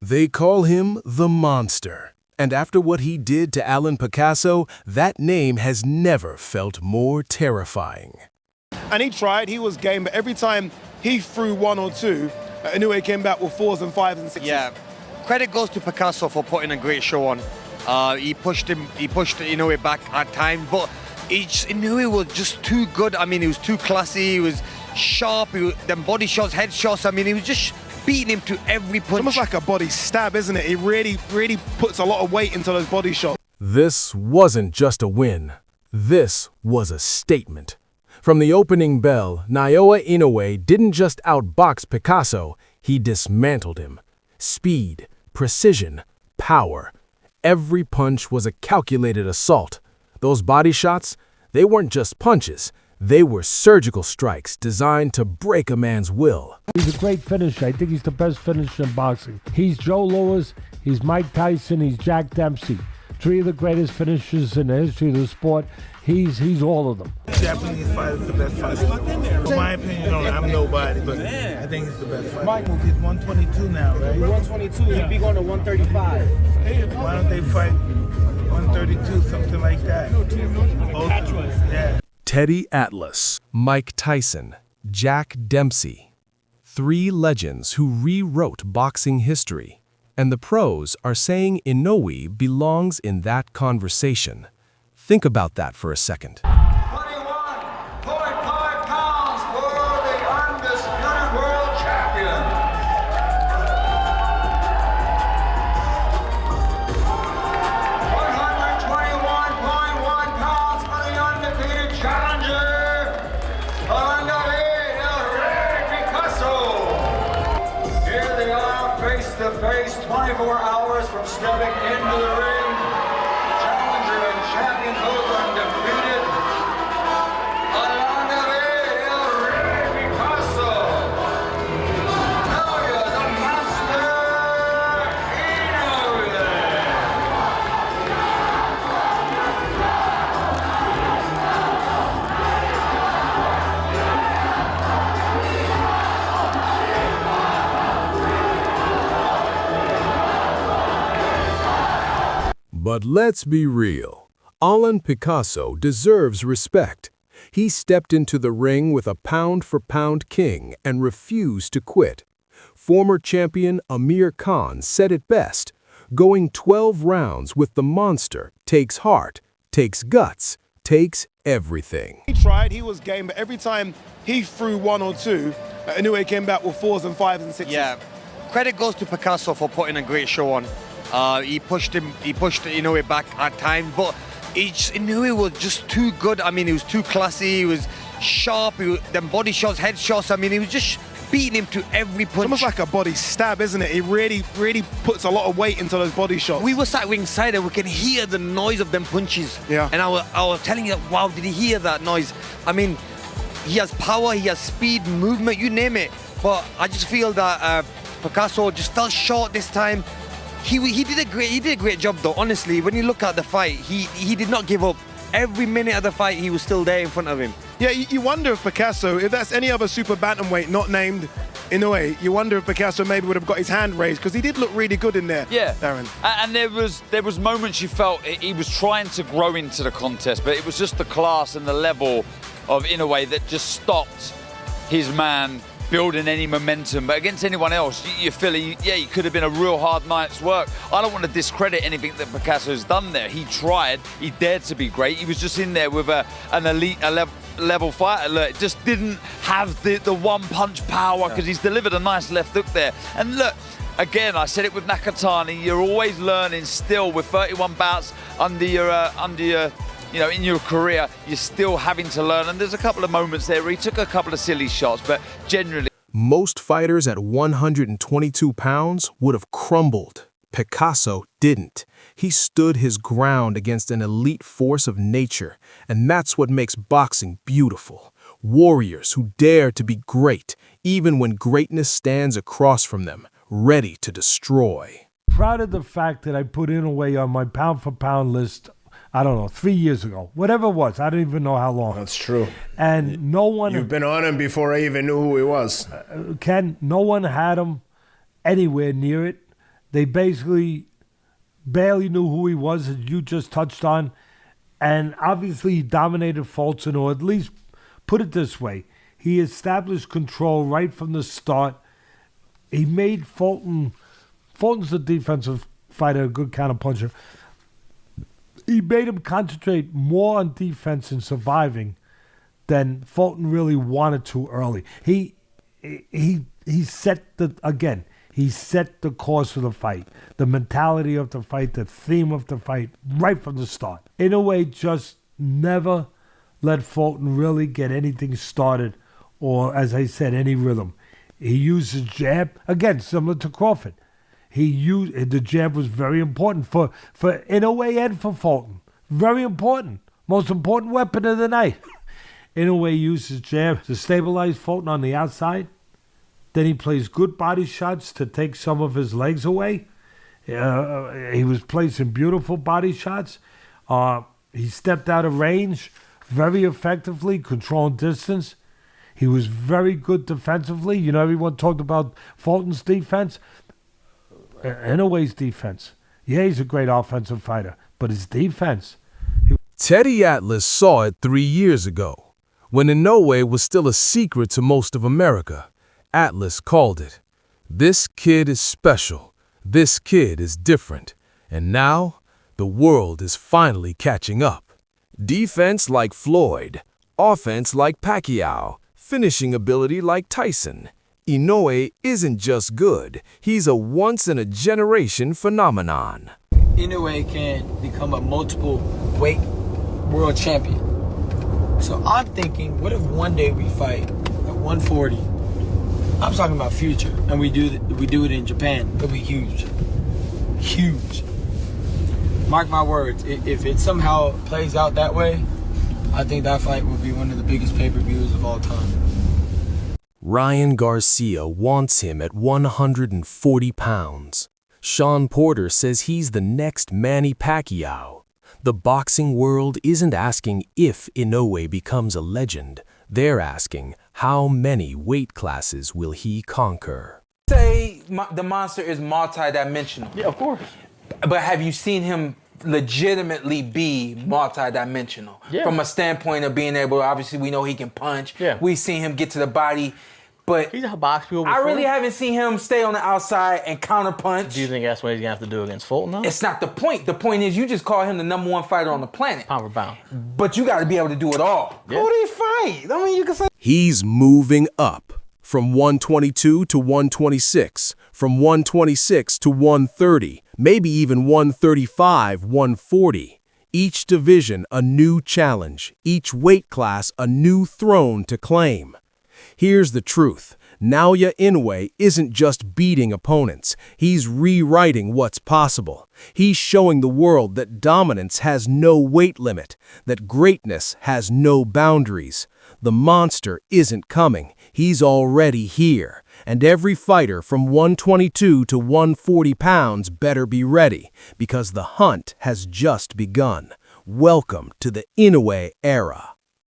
They call him the Monster. And after what he did to Alan Picasso, that name has never felt more terrifying. And he tried, he was game, but every time he threw one or two, Inoue came back with 4s and 5s and 6s. Yeah, credit goes to Picasso for putting a great show on. He pushed Inoue back at times, but Inoue was just too good. I mean, he was too classy, he was sharp, them body shots, head shots, I mean, he was just beating him to every punch. It's almost like a body stab, isn't it? He really puts a lot of weight into those body shots. This wasn't just a win. This was a statement. From the opening bell, Naoya Inoue didn't just outbox Picasso, he dismantled him. Speed, precision, power. Every punch was a calculated assault. Those body shots, they weren't just punches. They were surgical strikes designed to break a man's will. He's a great finisher. I think he's the best finisher in boxing. He's Joe Louis, he's Mike Tyson, he's Jack Dempsey. 3 of the greatest finishers in the history of the sport. He's all of them. Japanese fighter is the best fighter. In my opinion, I'm nobody, but I think he's the best fighter. He's 122 now, right? 122, he'd be going to 135. Why don't they fight 132, something like that? Yeah. Teddy Atlas, Mike Tyson, Jack Dempsey. 3 legends who rewrote boxing history. And the pros are saying Inoue belongs in that conversation. Think about that for a second. 21.5 pounds for the undisputed world champion. 121.1 pounds for the undefeated challenger, Ryan Picasso. Here they are, face to face, 24 hours from stepping into the ring. Champion both undefeated. Alan Picasso. Naoya the Master Inoue. But let's be real. Alan Picasso deserves respect. He stepped into the ring with a pound-for-pound king and refused to quit. Former champion Amir Khan said it best, going 12 rounds with the monster takes heart, takes guts, takes everything. He tried, he was game, but every time he threw one or two, Inoue came back with 4s and 5s and 6s. Yeah, credit goes to Picasso for putting a great show on. He pushed Inoue back at times, but Inoue was just too good. I mean, he was too classy, he was sharp, them body shots, head shots, I mean, he was just beating him to every punch. It's almost like a body stab, isn't it? He really puts a lot of weight into those body shots. We were sat ringside and we can hear the noise of them punches. Yeah. And I was telling you, wow, did he hear that noise? I mean, he has power, he has speed, movement, you name it. But I just feel that Picasso just fell short this time. He did a great job though. Honestly, when you look at the fight, he did not give up. Every minute of the fight, he was still there in front of him. Yeah, you wonder if Picasso, if that's any other super bantamweight not named Inoue, you wonder if Picasso maybe would have got his hand raised, because he did look really good in there. Yeah, Darren. And there was moments you felt he was trying to grow into the contest, but it was just the class and the level of Inoue that just stopped his man building any momentum. But against anyone else, you feel he could have been a real hard night's work. I don't want to discredit anything that Picasso's done there. He tried, he dared to be great. He was just in there with an elite level fighter. Look, just didn't have the one punch power, because he's delivered a nice left hook there. And look, again, I said it with Nakatani, you're always learning still with 31 bouts under your in your career, you're still having to learn. And there's a couple of moments there where he took a couple of silly shots, but generally... Most fighters at 122 pounds would have crumbled. Picasso didn't. He stood his ground against an elite force of nature, and that's what makes boxing beautiful. Warriors who dare to be great, even when greatness stands across from them, ready to destroy. Proud of the fact that I put Inoue on my pound-for-pound list, I don't know, 3 years ago. Whatever it was, I don't even know how long. That's true. And no one... You've been on him before I even knew who he was. Ken, no one had him anywhere near it. They basically barely knew who he was, as you just touched on. And obviously he dominated Fulton, or at least put it this way. He established control right from the start. He made Fulton's a defensive fighter, a good counterpuncher. He made him concentrate more on defense and surviving than Fulton really wanted to early. He set he set the course of the fight, the mentality of the fight, the theme of the fight right from the start. Inoue just never let Fulton really get anything started or, as I said, any rhythm. He used his jab, again, similar to Crawford. The jab was very important for Inoue and for Fulton. Very important. Most important weapon of the night. Inoue used his jab to stabilize Fulton on the outside. Then he plays good body shots to take some of his legs away. He was placing beautiful body shots. He stepped out of range very effectively, controlling distance. He was very good defensively. You know, everyone talked about Fulton's defense. Inoue's defense. Yeah, he's a great offensive fighter, but his defense. Teddy Atlas saw it 3 years ago. When Inoue was still a secret to most of America, Atlas called it. This kid is special. This kid is different. And now, the world is finally catching up. Defense like Floyd, offense like Pacquiao, finishing ability like Tyson. Inoue isn't just good, he's a once-in-a-generation phenomenon. Inoue can become a multiple weight world champion. So I'm thinking, what if one day we fight at 140? I'm talking about future, and we do it in Japan. It'll be huge. Huge. Mark my words, if it somehow plays out that way, I think that fight will be one of the biggest pay-per-views of all time. Ryan Garcia wants him at 140 pounds. Sean Porter says he's the next Manny Pacquiao. The boxing world isn't asking if Inoue becomes a legend. They're asking how many weight classes will he conquer. Say the monster is multi-dimensional. Yeah, of course. But have you seen him legitimately be multi-dimensional? Yeah. From a standpoint of being able, obviously we know he can punch. Yeah. We've seen him get to the body. But He's a box people I before. really haven't seen him stay on the outside and counterpunch. Do you think that's what he's going to have to do against Fulton, though? It's not the point. The point is you just call him the #1 fighter on the planet. Pound for pound. But you got to be able to do it all. Yeah. Who do you fight? I mean, you can say... He's moving up from 122 to 126, from 126 to 130, maybe even 135, 140. Each division a new challenge, each weight class a new throne to claim. Here's the truth. Naoya Inoue isn't just beating opponents. He's rewriting what's possible. He's showing the world that dominance has no weight limit, that greatness has no boundaries. The monster isn't coming. He's already here. And every fighter from 122 to 140 pounds better be ready, because the hunt has just begun. Welcome to the Inoue era.